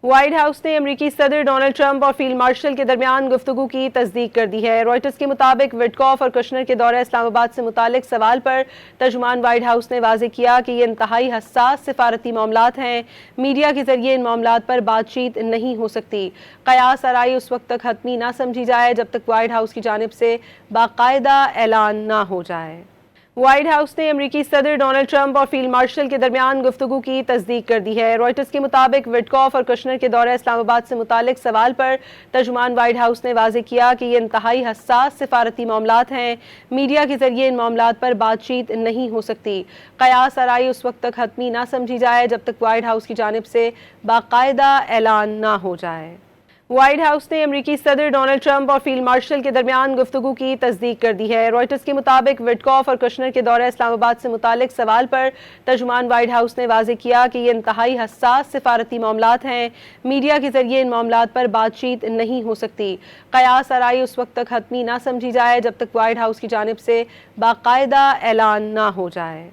White house نے امریکی صدر ڈونلڈ ٹرمپ اور فیلڈ مارشل کے درمیان گفتگو کی تصدیق کر دی ہے۔ رائٹرز کے مطابق وٹکاف اور کشنر کے دورہ اسلام آباد سے متعلق سوال پر ترجمان وائٹ ہاؤس نے واضح کیا کہ یہ انتہائی حساس سفارتی معاملات ہیں۔ میڈیا کے ذریعے ان معاملات پر بات چیت نہیں ہو سکتی۔ قیاس آرائی اس وقت تک حتمی نہ سمجھی جائے جب تک وائٹ ہاؤس کی جانب سے باقاعدہ اعلان نہ ہو جائے۔ وائٹ ہاؤس نے امریکی صدر ڈونلڈ ٹرمپ اور فیلڈ مارشل کے درمیان گفتگو کی تصدیق کر دی ہے۔ رائٹرز کے مطابق وٹکاف اور کشنر کے دورہ اسلام آباد سے متعلق سوال پر ترجمان وائٹ ہاؤس نے واضح کیا کہ یہ انتہائی حساس سفارتی معاملات ہیں۔ میڈیا کے ذریعے ان معاملات پر بات چیت نہیں ہو سکتی۔ قیاس آرائی اس وقت تک حتمی نہ سمجھی جائے جب تک وائٹ ہاؤس کی جانب سے باقاعدہ اعلان نہ ہو جائے۔ وائٹ ہاؤس نے امریکی صدر ڈونلڈ ٹرمپ اور فیلڈ مارشل کے درمیان گفتگو کی تصدیق کر دی ہے۔ رائٹرز کے مطابق وٹکاف اور کشنر کے دورہ اسلام آباد سے متعلق سوال پر ترجمان وائٹ ہاؤس نے واضح کیا کہ یہ انتہائی حساس سفارتی معاملات ہیں۔ میڈیا کے ذریعے ان معاملات پر بات چیت نہیں ہو سکتی۔ قیاس آرائی اس وقت تک حتمی نہ سمجھی جائے جب تک وائٹ ہاؤس کی جانب سے باقاعدہ اعلان نہ ہو جائے۔